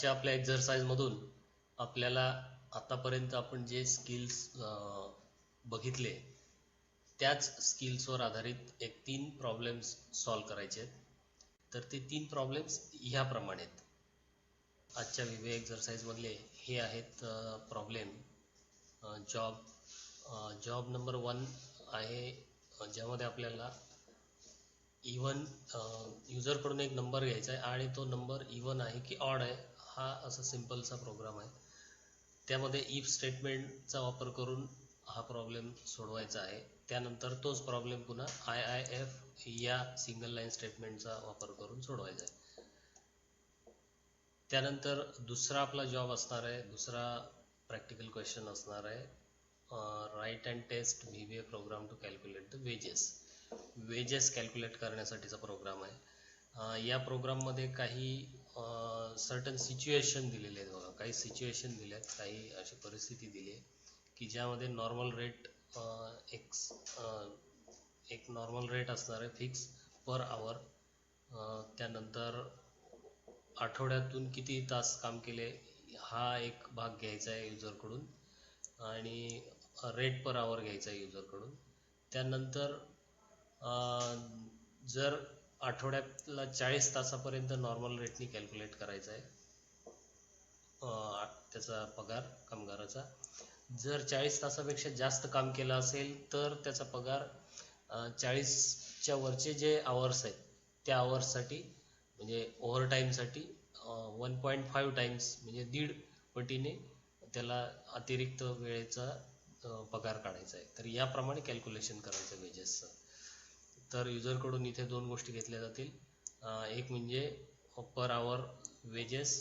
आजच्या आपल्या एक्झरसाइजमधून आपल्याला आतापर्यंत आपण जे स्किल्स बघितले त्याच स्किल्सवर आधारित एक 3 प्रॉब्लेम्स सॉल्व करायचे आहेत. तर ते 3 प्रॉब्लेम्स ह्याप्रमाणे आहेत. आजच्या विवे एक्झरसाइजमधले हे आहेत प्रॉब्लेम. जॉब नंबर 1 आहे, ज्यामध्ये आपल्याला इवन युजरकडून एक नंबर घ्यायचा आहे आणि तो नंबर इवन आहे की ऑड आहे हा असा सिंपलचा प्रोग्राम आहे. त्यामध्ये इफ स्टेटमेंटचा वापर करून हा प्रॉब्लेम सोडवायचा आहे. त्यानंतर तोच प्रॉब्लेम पुन्हा IIF या सिंगल लाईन स्टेटमेंटचा वापर करून सोडवायचा आहे. त्यानंतर दुसरा आपला जॉब असणार आहे, दुसरा प्रॅक्टिकल क्वेश्चन असणार आहे, write and test VBA program to calculate the wages calculate करण्यासाठीचा प्रोग्राम आहे. या प्रोग्राममध्ये काही सर्टन सिच्युएशन दिलेले आहेत बघा, काही सिच्युएशन दिले आहेत, काही अशी परिस्थिती दिली आहे की ज्यामध्ये नॉर्मल रेट एक नॉर्मल रेट असणार आहे फिक्स पर आवर. त्यानंतर आठवड्यातून किती तास काम केले हा एक भाग घ्यायचा आहे युजरकडून आणि रेट पर आवर घ्यायचा आहे युजरकडून. त्यानंतर जर आठवड्यातला 40 तासापर्यंत नॉर्मल रेटनी कॅल्क्युलेट करायचा आहे त्याचा पगार कामगाराचा. जर 40 तासापेक्षा जास्त काम केलं असेल तर त्याचा पगार 40च्या वरचे जे आवर्स आहेत त्या आवर्ससाठी म्हणजे ओव्हरटाईमसाठी 1.5 टाइम्स म्हणजे 1.5 पटीने त्याला अतिरिक्त वेळेचा पगार काढायचा आहे. तर याप्रमाणे कॅल्क्युलेशन करायचं वेजेसचं. तर युजरकडून इथे 2 गोष्टी घेतल्या जातील. एक म्हणजे पर आवर वेजेस,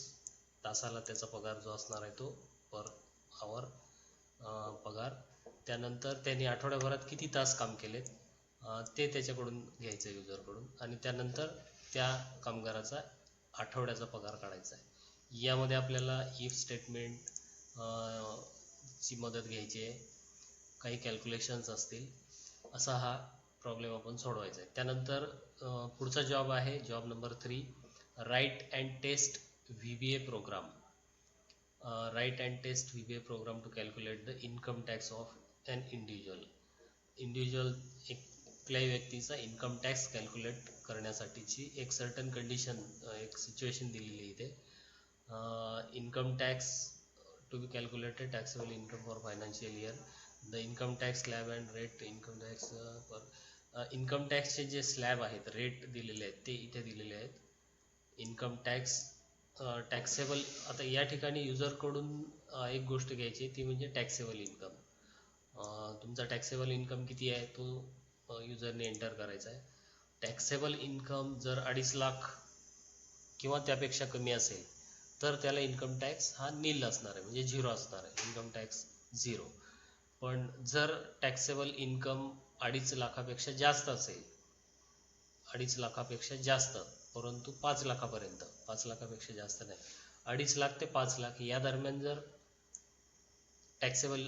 तासाला त्याचा पगार जो असणार आहे तो पर आवर पगार. त्यानंतर त्यांनी आठवड्याभरात किती तास काम केलेत ते त्याच्याकडून घ्यायचं युजरकडून आणि त्यानंतर त्या कामगाराचा आठवड्याचा पगार काढायचा आहे. यामध्ये आपल्याला इफ स्टेटमेंट ची मदत घ्यायची आहे, काही कॅल्क्युलेशन्स असतील. असा हा प्रॉब्लेम आपण सोडवायचा आहे. त्यानंतर पुढचा जॉब आहे job number 3, write and test VBA program. Write and test VBA program to calculate the income tax of an individual. कुठल्याही व्यक्तीचा इन्कम टॅक्स कॅल्क्युलेट करण्यासाठीची एक सर्टन कंडिशन, एक सिच्युएशन दिलेली इथे. Income tax to be calculated, taxable income for financial year. The income tax slab and rate income tax per income टॅक्सचे जे slab आहेत, रेट दिलेले आहेत ते इथे दिलेले आहेत. Income tax taxable. आता या ठिकाणी युजरकडून एक गोष्ट घ्यायची ती म्हणजे टॅक्सेबल इन्कम. तुमचा टॅक्सेबल इन्कम किती आहे तो युजरने एंटर करायचा आहे. टॅक्सेबल इन्कम जर 2.5 लाख किंवा त्यापेक्षा कमी असेल तर त्याला इन्कम टॅक्स हा नील असणार आहे, म्हणजे 0 असणार आहे, इन्कम टॅक्स 0. पण जर टॅक्सेबल इन्कम 2.5 लाखापेक्षा जास्त असेल, 2.5 लाखापेक्षा जास्त परंतु 5 लाखापर्यंत, 5 लाखापेक्षा जास्त नाही, 2.5 लाख ते 5 लाख या दरम्यान जर टॅक्सेबल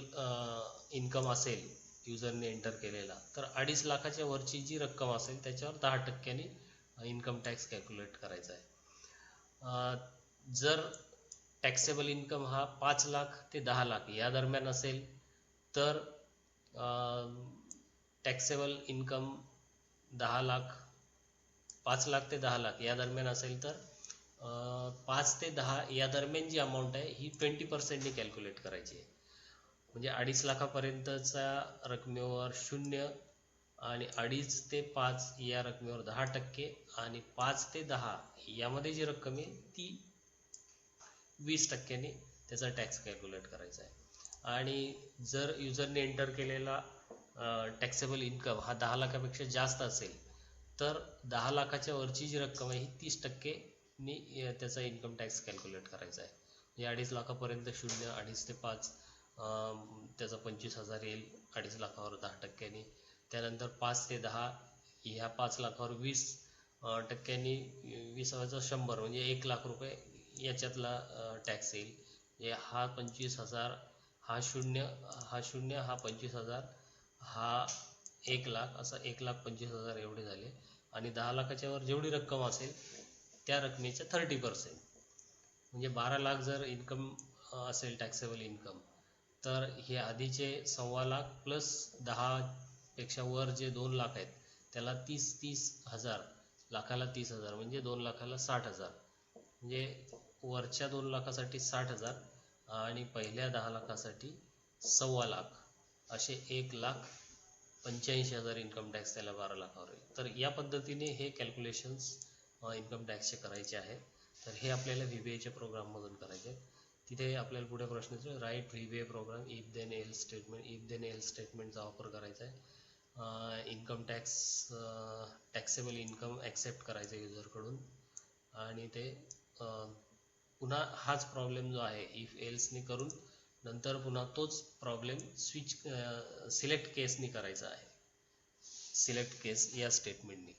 इन्कम असेल युजरने एंटर केलेला, तर 2.5 लाखाच्या वरची जी रक्कम असेल त्याच्यावर 10% इन्कम टॅक्स कॅल्क्युलेट करायचा आहे. जर टॅक्सेबल इन्कम हा 5 लाख ते 10 लाख या दरम्यान असेल तर टॅक्सेबल इन्कम 10 लाख, 5 लाख ते 10 लाख या दरम्यान असेल तर 5 ते 10 या दरम्यान जी अमाऊंट आहे ही 20%ने कॅल्क्युलेट करायची आहे. म्हणजे 2.5 लाखापर्यंतच्या रकमेवर 0 आणि 2.5 ते 5 या रकमेवर 10% आणि 5 ते 10 यामध्ये जी रक्कम आहे ती 20%ने त्याचा टॅक्स कॅल्क्युलेट करायचा आहे. आणि जर युजरने एंटर केलेला टॅक्सेबल इन्कम हा 10 लाखापेक्षा जास्त असेल तर 10 लाखाच्या वरची जी रक्कम आहे ही 30%ने त्याचा इन्कम टॅक्स कॅल्क्युलेट करायचा आहे. म्हणजे 2.5 लाखापर्यंत 0, 2.5 ते 5 त्याचा 25,000 येईल 2.5 लाखावर 10%ने. त्यानंतर 5 ते 10 ह्या 5 लाखावर 20%ने 20,000 100 म्हणजे 1 लाख रुपये याच्यातला टॅक्स येईल. म्हणजे हा 25,000, हा 0, हा 0, हा 25,000, हा 1 लाख, असा 1,25,000 एवढे झाले. आणि 10 लाखाच्या वर जेवढी रक्कम असेल त्या रकमेच्या 30%. म्हणजे 12 लाख जर इन्कम असेल टॅक्सेबल इन्कम, तर हे आधीचे 1.25 लाख प्लस 10 पेक्षा वर जे 2 लाख आहेत त्याला 30,000 लाखाला 30,000 म्हणजे 2 लाखाला 60,000, म्हणजे वरच्या 2 लाखासाठी 60,000 आणि पहिल्या 10 लाखासाठी 1.25 लाख, असे 1,85,000 इन्कम टॅक्स त्याला 12 लाखावर आहे. तर या पद्धतीने हे कॅल्क्युलेशन्स इन्कम टॅक्सचे करायचे आहेत. तर हे आपल्याला VBAच्या प्रोग्राममधून करायचे आहेत. तिथे आपल्याला पुढे प्रश्न येतो, write VBA program if then else statement. If then else स्टेटमेंटचा वापर करायचा आहे. Income tax taxable income accept करायचं युजरकडून, आणि ते पुन्हा हाच प्रॉब्लेम जो आहे इफ एल्सने करून नंतर पुन्हा तोच प्रॉब्लेम स्विच सिलेक्ट केसनी करायचा आहे. सिलेक्ट केस या स्टेटमेंटनी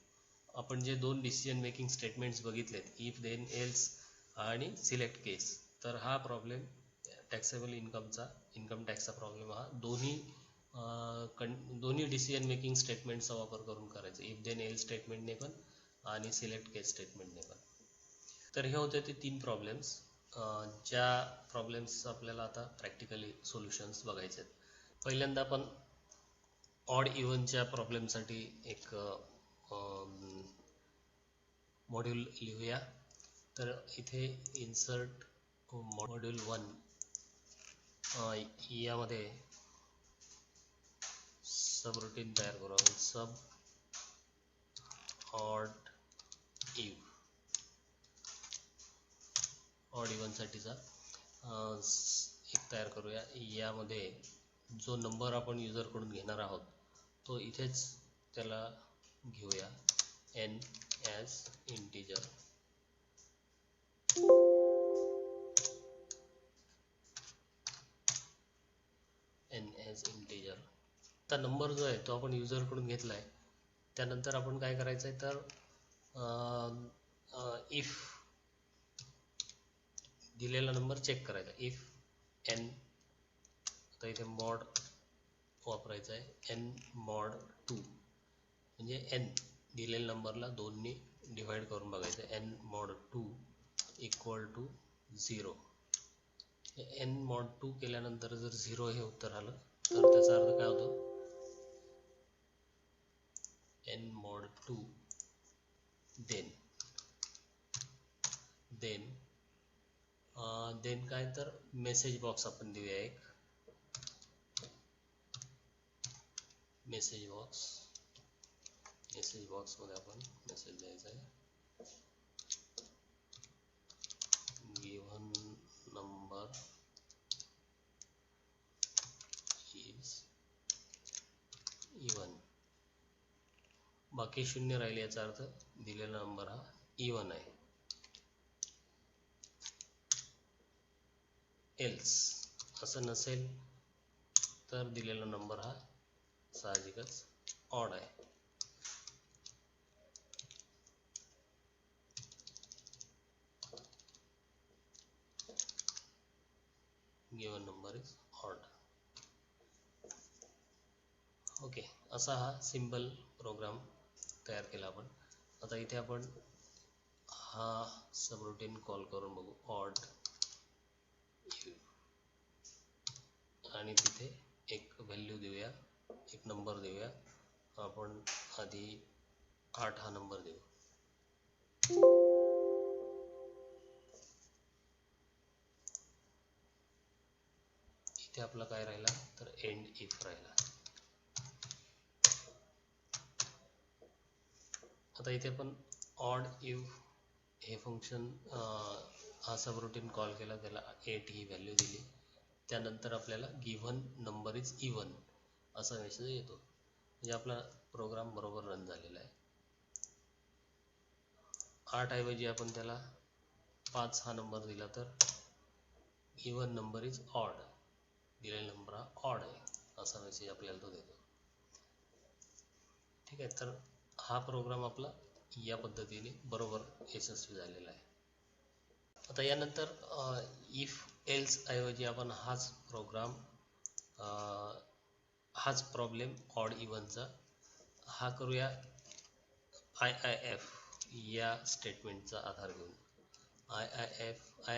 आपण जे 2 डिसिजन मेकिंग स्टेटमेंट्स बघितलेत, इफ देन एल्स आणि सिलेक्ट केस, तर हा प्रॉब्लेम टॅक्सेबल इन्कम टॅक्सचा प्रॉब्लेम हा दोन्ही डिसिजन मेकिंग स्टेटमेंटचा वापर करून करायचा, इफ देन एल्स स्टेटमेंटने पण आणि सिलेक्ट केस स्टेटमेंटने पण. तर हे होते ते 3 प्रॉब्लेम्स. ज्या प्रॉब्लेम्स आपल्याला आता प्रॅक्टिकली सोल्युशन्स बघायचे आहेत. पहिल्यांदा आपण ऑड इव्हनच्या प्रॉब्लेमसाठी एक मॉड्यूल लिहूया. तर इथे इन्सर्ट मॉड्यूल 1 यामध्ये सब रूटीन तयार करू आपण. सब ऑड इव्हनसाठीचा एक तयार करूया. यामध्ये जो नंबर आपण युजरकडून घेणार आहोत तो इथेच त्याला घेऊया, n ॲज इंटिजर. आता नंबर जो आहे तो आपण युजरकडून घेतला आहे. त्यानंतर आपण काय करायचं आहे, तर इफ दिलेला नंबर चेक करायचा. इफ n, आता इथे मॉड वापरायचा आहे, n mod 2, म्हणजे n दिलेल्या नंबरला 2 ने डिवाइड करून बघायचं. n mod 2 equal to 0. n mod 2 केल्यानंतर जर 0 हे उत्तर आलं तर त्याचा अर्थ काय होतो, n mod 2 देन काय, तर मेसेज बॉक्स आपण देऊया एक. मेसेज बॉक्समध्ये आपण मेसेज द्यायचा आहे, गिव्हन नंबर इज इवन. बाकी शून्य राहिले, याचा अर्थ दिलेला नंबर हा इवन आहे. एल्स असं नसेल तर दिलेला नंबर हा साहजिकच ऑड आहे. Given number is odd. Okay, असा हा सिंपल प्रोग्राम तयार केला आपण. आता इथे आपण हा सबरूटीन कॉल करून बघू, ऑड आणि तिथे एक व्हॅल्यू देऊया, एक नंबर देऊया. आपण आधी 8 हा नंबर देऊ. इथे आपला काय राहिला, तर एंड इफ राहिला. आता इथे आपण ऑड इफ हे फंक्शन हा सबरूटीन कॉल केला, त्याला 8 ही व्हॅल्यू दिली. त्यानंतर आपल्याला गिव्हन नंबर इज इवन असा मेसेज येतो, म्हणजे आपला प्रोग्राम बरोबर रन झालेला आहे. 8 ऐवजी आपण त्याला 5 हा नंबर दिला तर इवन नंबर इज ऑड, दिलेला नंबर हा ऑड आहे असा मेसेज आपल्याला तो देतो. ठीक आहे, तर हा प्रोग्राम आपला या पद्धतीने बरोबर यशस्वी झालेला आहे. आता यानंतर इफ एल्स ऐवजी आपण हाच प्रॉब्लेम ऑड इव्हनचा हा करूया IIF या स्टेटमेंटचा आधार घेऊन. आय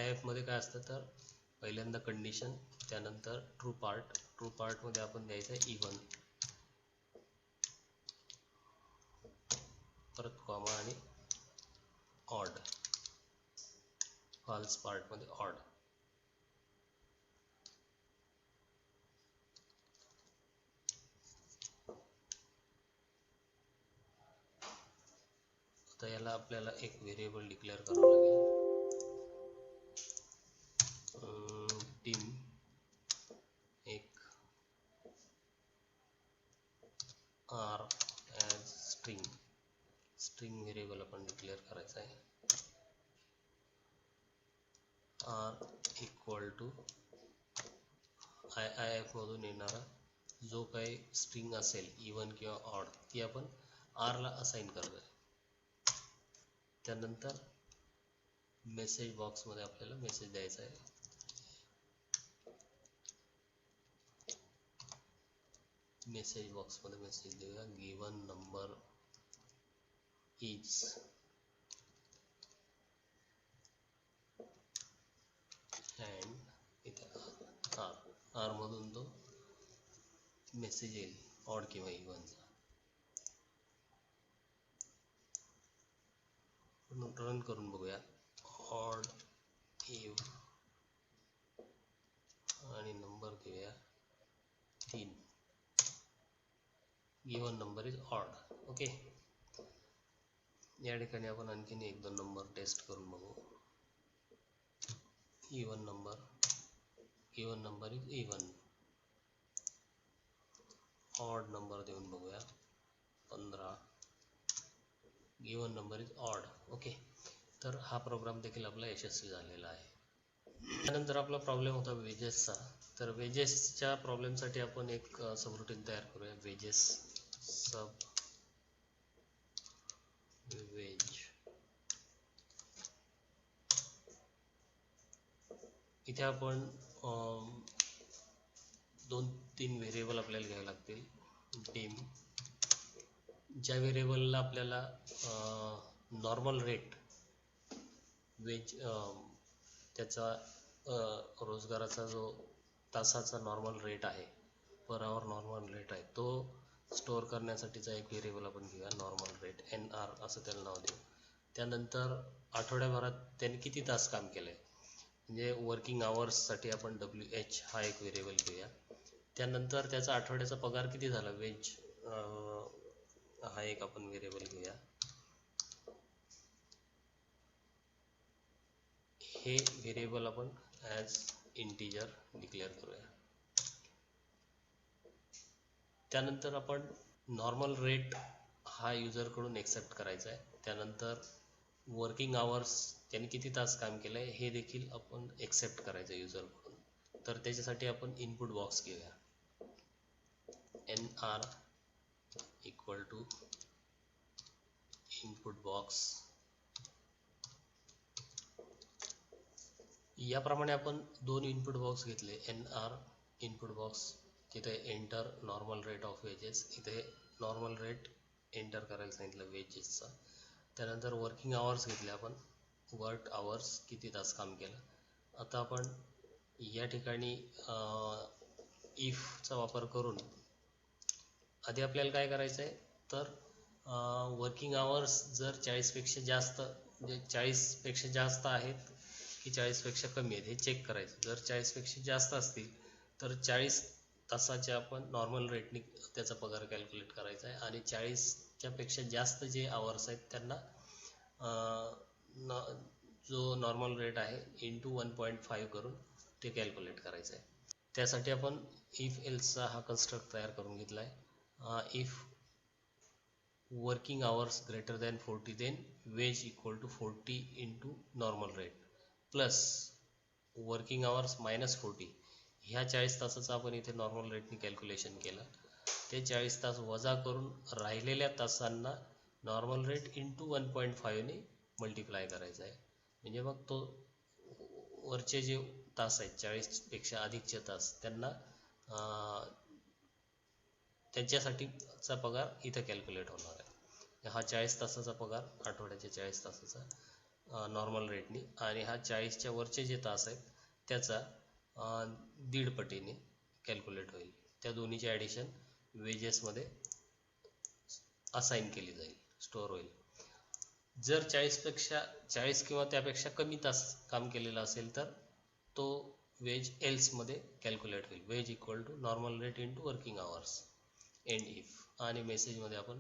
एफ मध्ये काय असतं तर पहिल्यांदा कंडिशन, त्यानंतर ट्रू पार्टमध्ये आपण द्यायचं आहे इवन, परत कॉमा आणि ऑड, फॉल्स पार्टमध्ये ऑड. आता याला आपल्याला एक व्हेरिएबल डिक्लेअर करावं लागेल, टीम एक आर ॲज स्ट्रिंग व्हेरिएबल आपण डिक्लेअर करायचं आहे. R equal to I F मधून येणारा जो काही स्ट्रिंग असेल इवन किंवा ऑड ती आपण आरला असाइन करतोय. त्यानंतर मेसेज बॉक्समध्ये आपल्याला मेसेज द्यायचा आहे. मेसेज बॉक्समध्ये मेसेज देऊया, गिवन नंबर इज अँड इथे आर मधून तो मेसेज येईल ऑड किंवा इव्हनचा. रन करून बघूया. ऑड इव्ह आणि नंबर घेऊया 3, given number is odd. Okay, या ठिकाणी आपण आणखीन 1-2 नंबर टेस्ट करून बघू. Given number is even, odd number देऊन बघूया 15, given number is odd. Okay, तर हा प्रोग्राम देखील आपला यशस्वी झालेला आहे. त्यानंतर आपला प्रॉब्लेम होता वेजेसचा. तर वेजेसच्या प्रॉब्लेमसाठी आपण एक सबरूटीन तयार करूया, वेजेस सब वेज. इथे आपण 2-3 व्हेरिएबल आपल्याला घ्यावे लागतील. टीम, ज्या व्हेरिएबलला आपल्याला नॉर्मल रेट वेज त्याचा रोजगाराचा जो तासाचा नॉर्मल रेट आहे, पर आवर नॉर्मल रेट आहे, तो स्टोअर करण्यासाठीचा एक व्हेरिएबल आपण घेऊया, नॉर्मल रेट NR असं त्याला नाव देऊ. त्यानंतर आठवड्याभरात त्याने किती तास काम केलं आहे म्हणजे वर्किंग आवर्ससाठी आपण WH हा एक व्हेरिएबल घेऊया. त्यानंतर त्याचा आठवड्याचा पगार किती झाला, वेज हा एक आपण व्हेरिएबल घेऊया. हे व्हेरिएबल आपण ॲज इंटिजर डिक्लेअर करूया. त्यानंतर आपण नॉर्मल रेट हा युजरकडून एक्सेप्ट करायचा आहे. त्यानंतर वर्किंग आवर्स त्याने किती तास काम केलं आहे हे देखील आपण एक्सेप्ट करायचं युजरकडून. तर त्याच्यासाठी आपण इनपुट बॉक्स घेऊया, NR equal to input box. याप्रमाणे आपण 2 इनपुट बॉक्स घेतले. NR इनपुट बॉक्स, तिथे enter normal rate of wages, इथे नॉर्मल रेट एंटर करायला सांगितलं वेजेसचा. त्यानंतर वर्किंग आवर्स घेतले आपण, वर्क आवर्स किती तास काम केलं. आता आपण या ठिकाणी इफचा वापर करून आधी आपल्याला काय करायचं आहे तर वर्किंग आवर्स जर 40पेक्षा जास्त म्हणजे 40पेक्षा जास्त आहेत की 40पेक्षा कमी आहेत हे चेक करायचं. जर 40पेक्षा जास्त असतील तर 40 तासाचे आपण नॉर्मल रेटने त्याचा पगार कॅल्क्युलेट करायचा आहे आणि 40च्या पेक्षा जास्त जे आवर्स आहेत त्यांना जो नॉर्मल रेट आहे इंटू 1.5 करून ते कॅल्क्युलेट करायचं आहे. त्यासाठी आपण इफ एल्सचा हा कन्स्ट्रक्ट तयार करून घेतला आहे. If working hours greater than 40 then wage equal to 40 into normal rate plus working hours minus 40. ह्या 40 तासाचं आपण इथे नॉर्मल रेटने कॅल्क्युलेशन केलं. ते 40 तास वजा करून राहिलेल्या तासांना नॉर्मल रेट इंटू 1.5 ने मल्टिप्लाय करायचा आहे. म्हणजे मग तो वरचे जे तास आहेत 40पेक्षा अधिकचे तास त्यांना त्यांच्यासाठीचा पगार इथं कॅल्क्युलेट होणार आहे. हा 40 तासाचा पगार, आठवड्याच्या 40 तासाचा नॉर्मल रेटनी, आणि हा 40च्या वरचे जे तास आहेत त्याचा 1.5 पटीने कॅल्क्युलेट होईल. त्या दोन्हीची ॲडिशन वेजेसमध्ये असाइन केली जाईल, स्टोअर होईल. जर 40 किंवा त्यापेक्षा कमी तास काम केलेलं असेल तर तो वेज एल्समध्ये कॅल्क्युलेट होईल. Wage equal to normal rate into working hours end if. आणि मेसेजमध्ये आपण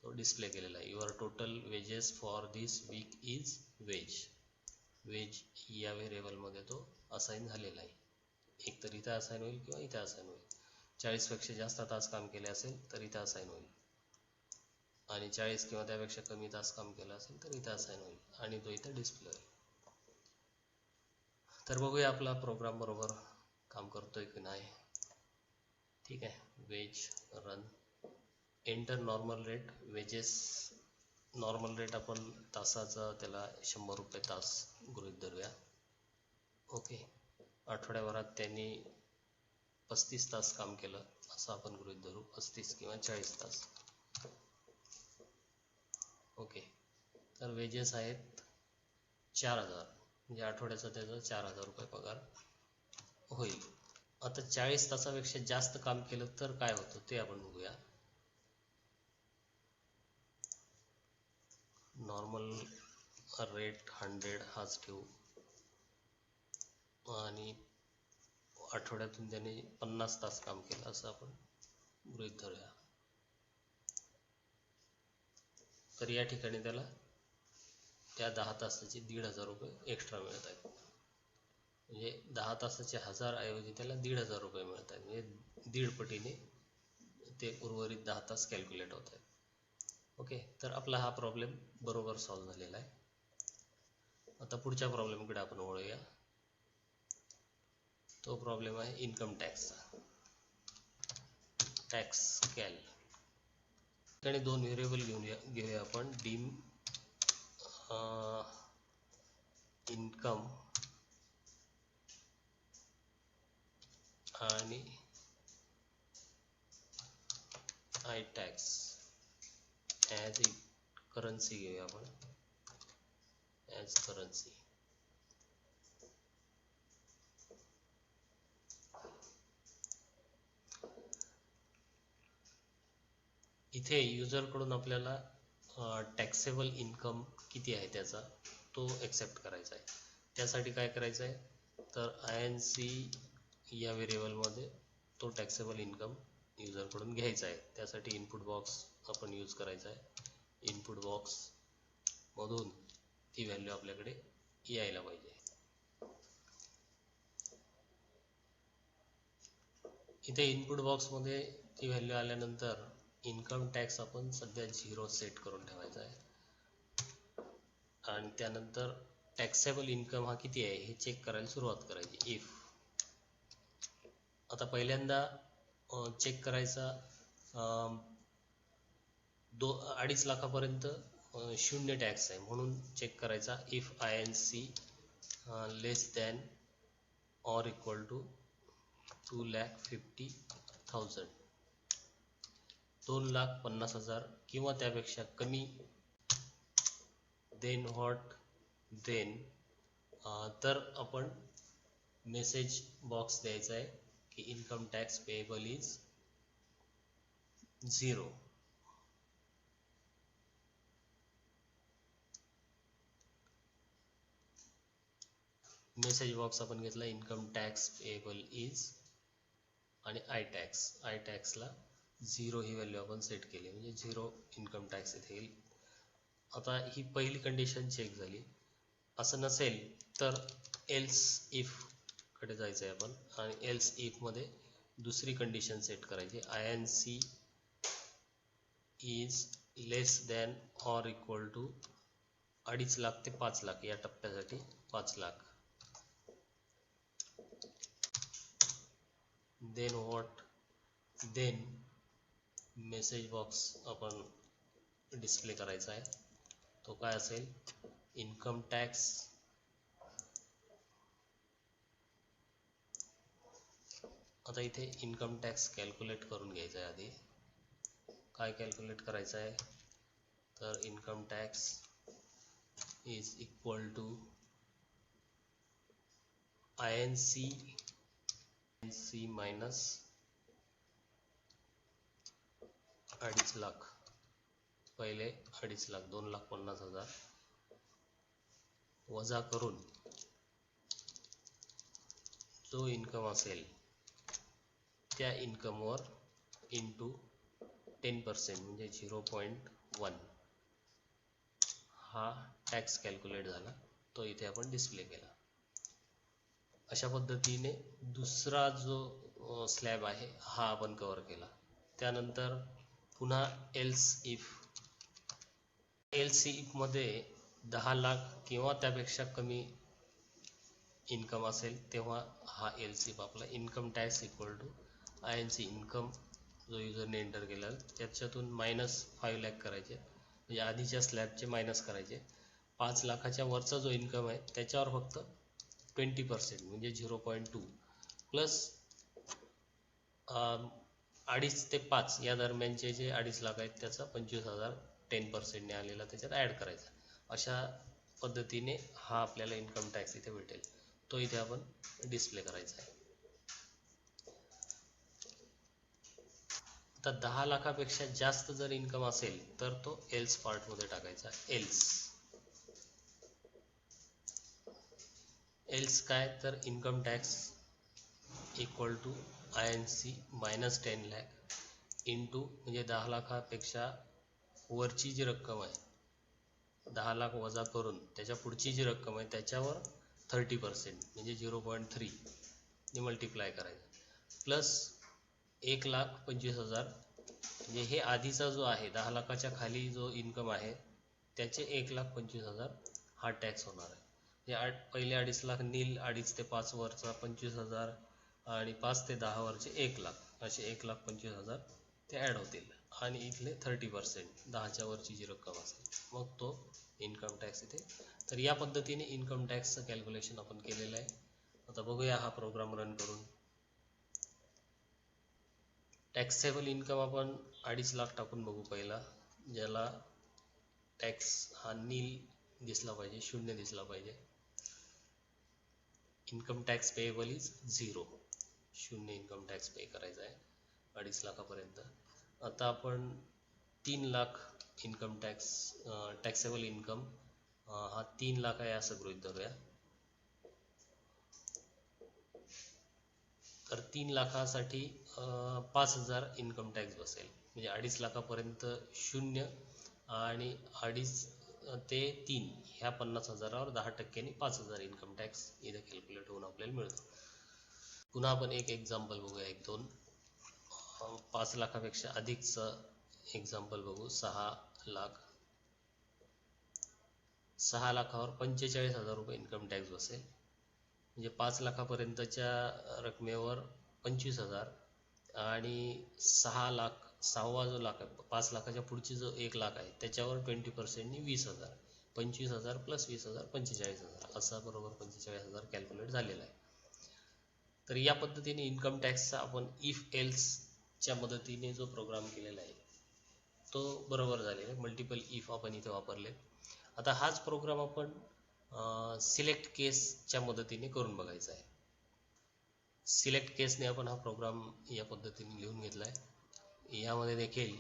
तो डिस्प्ले केलेला आहे, your total wages for this week is wage. Wage या व्हेरिएबलमध्ये तो असाइन झालेला आहे. एक तर इथं असाइन होईल किंवा इथं असाइन होईल. 40पेक्षा जास्त तास काम केले असेल तर इथं असाइन होईल, आणि 40 किंवा त्यापेक्षा कमी तास काम केलं असेल तर इथं असाइन होईल, आणि तो इथं डिस्प्ले होईल. तर बघूया आपला प्रोग्राम बरोबर काम करतोय की नाही. ठीक आहे, wage run, enter normal rate. Wages normal rate आपण तासाचा त्याला 100 रुपये तास गृहीत धरूया. ओके, आठवड्याभरात त्यांनी 35 तास काम केलं असं आपण गृहीत धरू, 35 किंवा 40 तास. ओके, तर वेजेस आहेत 4000, म्हणजे आठवड्याचा त्याचा 4000 रुपये पगार होईल. आता 40 तासापेक्षा जास्त काम केलं तर काय होतं ते आपण बघूया. नॉर्मल रेट 100 हाच ठेवू, आणि आठवड्यातून त्याने 50 तास काम केलं असं आपण गृहीत धरूया. तर या ठिकाणी त्याला त्या 10 तासाचे 1500 रुपये एक्स्ट्रा मिळत आहेत. म्हणजे 10 तासाचे 1000 ऐवजी त्याला 1500 रुपये मिळत आहेत, म्हणजे 1.5 पटीने ते उर्वरित 10 तास कॅल्क्युलेट होत आहेत. ओके, तर आपला हा प्रॉब्लेम बरोबर सॉल्व्ह झालेला आहे. आता पुढच्या प्रॉब्लेमकडे आपण वळूया. तो प्रॉब्लेम आहे इन्कम टॅक्सचा. Tax cal. ठिकाणी 2 व्हेरिएबल घेऊया आपण. डीम इन्कम आणि आय टॅक्स ॲज करन्सी घेऊया आपण, ॲज करन्सी. इथे युजरकडून आपल्याला टॅक्सेबल इन्कम किती आहे त्याचा तो एक्सेप्ट करायचा आहे. त्यासाठी काय करायचं आहे, तर INC या व्हेरिएबलमध्ये तो टॅक्सेबल इन्कम युजरकडून घ्यायचा आहे. त्यासाठी इनपुट बॉक्स आपण यूज करायचा आहे. इनपुट बॉक्स मधून ती व्हॅल्यू आपल्याकडे यायला पाहिजे. इथे इनपुट बॉक्समध्ये ती व्हॅल्यू आल्यानंतर इन्कम टॅक्स आपण सध्या 0 सेट करून ठेवायचा आहे, आणि त्यानंतर टॅक्सेबल इन्कम हा किती आहे हे चेक करायला सुरुवात करायची. इफ आता पहिल्यांदा चेक करायचा 2.5 लाखापर्यंत 0 टॅक्स आहे म्हणून चेक करायचा. If INC less than or equal to 2,50,000, 2,50,000 किंवा त्यापेक्षा कमी, देन व्हॉट, देन तर आपण मेसेज बॉक्स द्यायचा आहे की income tax payable is 0. Message box आपण घेतला इन्कम टॅक्स पेएबल इज, आणि आय टॅक्सला 0 ही व्हॅल्यू आपण सेट केली, म्हणजे 0 इन्कम टॅक्स इथे येईल. आता ही पहिली कंडिशन चेक झाली. असं नसेल तर एल्स इफ कडे जायचं आहे आपण, आणि एल्स इफ मध्ये दुसरी कंडिशन सेट करायची. INC is less than or equal to 2.5 lakh ते 5 लाख, या टप्प्यासाठी 5 lakh. Then what, then message box आपण डिस्प्ले करायचा आहे. तो काय असेल, इन्कम टॅक्स आता इथे इन्कम टॅक्स कॅल्क्युलेट करून घ्यायचा आहे. आधी काय कॅल्क्युलेट करायचं आहे, तर income tax is equal to INC minus 2.5 lakh. पहिले 2.5 लाख 2,50,000 वजा करून जो इन्कम असेल त्या इन्कमवर इंटू 10% म्हणजे 0.1 हा टॅक्स कॅल्क्युलेट झाला. तो इथे आपण डिस्प्ले केला. अशा पद्धतीने दुसरा जो स्लॅब आहे हा आपण कव्हर केला. त्यानंतर पुन्हा एल्स इफ मध्ये 10 लाख किंवा त्यापेक्षा कमी इन्कम असेल तेव्हा हा एल्स इफ आपला income tax equal to INC income जो युजरने एंटर केला त्याच्यातून -5 लाख करायचे, म्हणजे आधीच्या स्लॅबचे मायनस करायचे. 5 लाखाच्या वरचा जो इन्कम आहे त्याच्यावर फक्त 20% म्हणजे 0.2 प्लस 2.5 ते 5 या दरम्यानचे जे 2.5 लाख आहेत त्याचा 25,000 10% ने आलेला त्याच्यात ॲड करायचा. अशा पद्धतीने हा आपल्याला इन्कम टॅक्स इथे भेटेल. तो इथे आपण डिस्प्ले करायचा आहे. तर 10 लाखापेक्षा जास्त जर इन्कम असेल तर तो एल्स पार्ट मध्ये टाकायचा. एल्स काय तर income tax equal to INC minus 10 lakh into म्हणजे 10 लाखापेक्षा वरची जी रक्कम आहे 10 लाख वजा करून त्याच्या पुढची जी रक्कम आहे त्याच्यावर 30% म्हणजे 0.3 ने मल्टिप्लाय करायचं प्लस 1,25,000 म्हणजे हे आधीचा जो आहे 10 लाखाच्या खाली जो इन्कम आहे त्याचे 1,25,000 हा टॅक्स होणार आहे. म्हणजे पहिले 2.5 लाख नील, 2.5 ते 5 वरचा 25,000 आणि 5 ते 10 वरचे 1 लाख असे 1,25,000 ते ॲड होतील आणि इथले 30% 10च्या वरची जी रक्कम असेल मग तो इन्कम टॅक्स इथे. तर या पद्धतीने इन्कम टॅक्सचं कॅल्क्युलेशन आपण केलेलं आहे. आता बघूया हा प्रोग्राम रन करून. टॅक्सेबल इन्कम आपण 2.5 लाख टाकून बघू पहिला, ज्याला टॅक्स हा नील दिसला पाहिजे, शून्य दिसला पाहिजे. इन्कम टॅक्स पेएबल इज 0, शून्य इन्कम टॅक्स पे करायचा आहे 2.5 लाखापर्यंत. आता आपण 3 lakh income tax taxable income हा 3 लाख आहे असं गृहीत धरूया. तर 3 लाखासाठी 5,000 इन्कम टॅक्स बसेल, म्हणजे 2.5 लाखापर्यंत 0 आणि 2.5 ते 3 ह्या 50,000वर 10% 5,000 इन्कम टॅक्स इथे कॅल्क्युलेट होऊन आपल्याला मिळतो. पुन्हा आपण एक एक्झाम्पल बघूया, 1-2 5 लाखापेक्षा अधिकचं एक्झाम्पल बघू. 6 लाख. 6 लाखावर 45,000 रुपये इन्कम टॅक्स बसेल, म्हणजे 5 लाखापर्यंतच्या रकमेवर 25,000 आणि 6 लाख, 6वा जो लाख आहे 5 लाखाच्या पुढची जो 1 लाख आहे त्याच्यावर 20% नी 20,000, 25,000 प्लस 20,000 45,000 असा बरोबर 45,000 कॅल्क्युलेट झालेला आहे. तर या पद्धतीने इन्कम टॅक्सचा आपण इफ एल्सच्या मदतीने जो प्रोग्राम केलेला आहे तो बरोबर झालेला आहे. मल्टिपल इफ आपण इथे वापरले. आता हाच प्रोग्राम आपण सिलेक्ट केसच्या मदतीने करून बघायचा आहे. सिलेक्ट केसने आपण हा प्रोग्राम या पद्धतीने लिहून घेतला आहे. यामध्ये देखील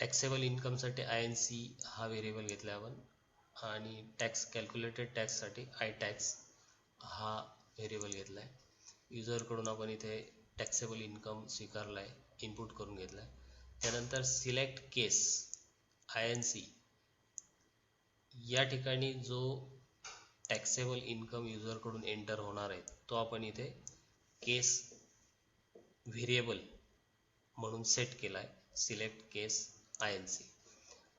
टॅक्सेबल इन्कमसाठी INC हा व्हेरिएबल घेतला आपण आणि टॅक्स कॅल्क्युलेटेड टॅक्ससाठी ITax हा व्हेरिएबल घेतला आहे. युजरकडून आपण इथे टॅक्सेबल इन्कम स्वीकारला आहे, इनपुट करून घेतला आहे. त्यानंतर सिलेक्ट केस INC या ठिकाणी जो टॅक्सेबल इन्कम युजरकडून एंटर होणार आहे तो आपण इथे केस व्हेरिएबल म्हणून सेट केला आहे. सिलेक्ट केस INC.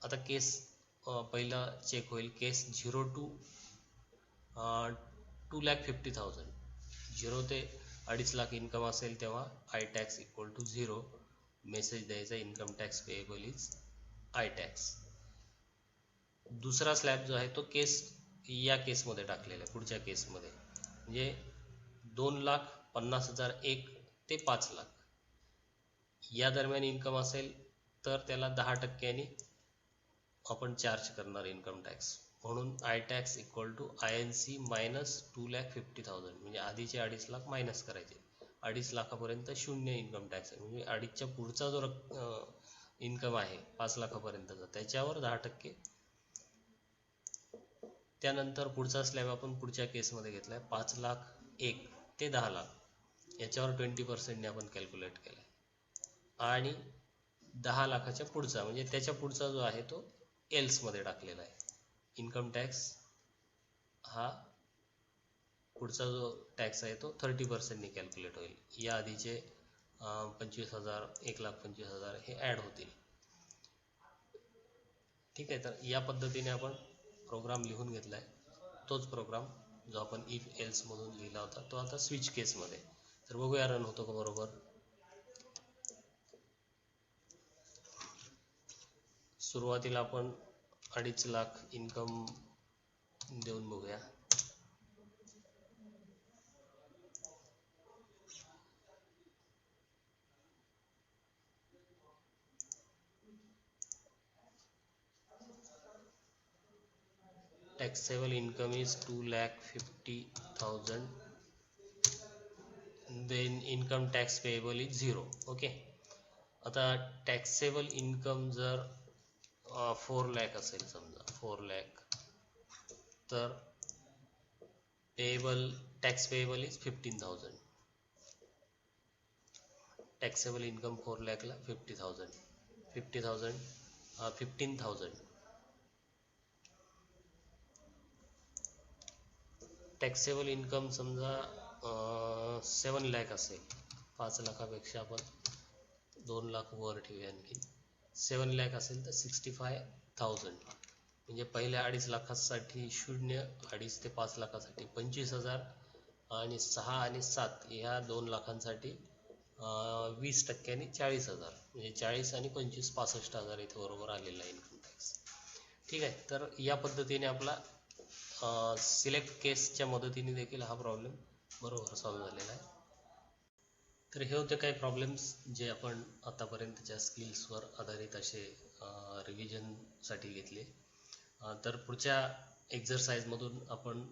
आता केस पहिला चेक होईल. केस 0 to 2,50,000, 0 ते 2.5 लाख इन्कम असेल तेव्हा ITax इक्वल टू 0 मेसेज द्यायचा, income tax payable is ITax. दुसरा स्लॅब जो आहे तो केस या केसमध्ये टाकलेला आहे, पुढच्या केसमध्ये, म्हणजे 2,50,000 1 ते 5 लाख या दरम्यान इन्कम असेल तर त्याला 10% आपण चार्ज करणार इन्कम टॅक्स. म्हणून I tax equal to INC minus 2,50,000 म्हणजे आधीचे 2.5 लाख मायनस करायचे. 2.5 लाखापर्यंत शून्य इन्कम टॅक्स आहे, म्हणजे 2.5च्या पुढचा जो इन्कम आहे 5 लाखापर्यंतचा त्याच्यावर 10%. त्यानंतर पुढचा स्लॅब आपण पुढच्या केसमध्ये घेतलाय 5,01,000 ते 10 लाख याच्यावर 20% ने आपण कॅल्क्युलेट केलाय. आणि 10 लाखाच्या पुढचा म्हणजे त्याच्या पुढचा जो आहे तो एल्स मध्ये टाकलेला आहे. इन्कम टॅक्स हा पुढचा जो टॅक्स आहे तो 30% ने कॅल्क्युलेट होईल. या आधीचे 25,000 1,25,000 हे ॲड होतील. ठीक आहे, तर या पद्धतीने आपण प्रोग्राम लिहून घेतला आहे. तोच प्रोग्राम जो आपण इफ एल्स मधून लिहिला होता तो आता स्विच केसमध्ये. तर बघूया रन होतो का बरोबर. सुरुवातीला आपण 2.5 लाख इन्कम देऊन बघूया. taxable income is 2,50,000. then income tax payable is 0. Okay, आता टॅक्सेबल इन्कम जर 4 लाख असेल समजा 4 लाख, तर payable tax payable is 15,000. Taxable income 4 लाखला 50,000 15,000. Taxable income समजा 7 लाख असेल, 5 लाखापेक्षा आपण 2 लाख वर ठेवूया आणखी. 7 लाख असेल तर 65,000 म्हणजे पहिल्या 2.5 लाखासाठी 0, 2.5 ते 5 लाखासाठी 25,000 आणि 6 आणि 7 ह्या 2 लाखांसाठी 20% 40,000 म्हणजे 40 आणि 25 65,000 इथे बरोबर आलेला आहे इन्कम टॅक्स. ठीक आहे, तर या पद्धतीने आपला सिलेक्ट केसच्या मदतीने देखील हा प्रॉब्लेम बरोबर सॉल्व्ह झालेला आहे. तर हे होते काही प्रॉब्लेम्स जे आपण आतापर्यंतच्या स्किल्सवर आधारित असे रिव्हिजनसाठी घेतले. तर पुढच्या एक्झरसाइजमधून आपण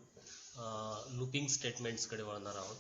लूपिंग स्टेटमेंट्सकडे वळणार आहोत.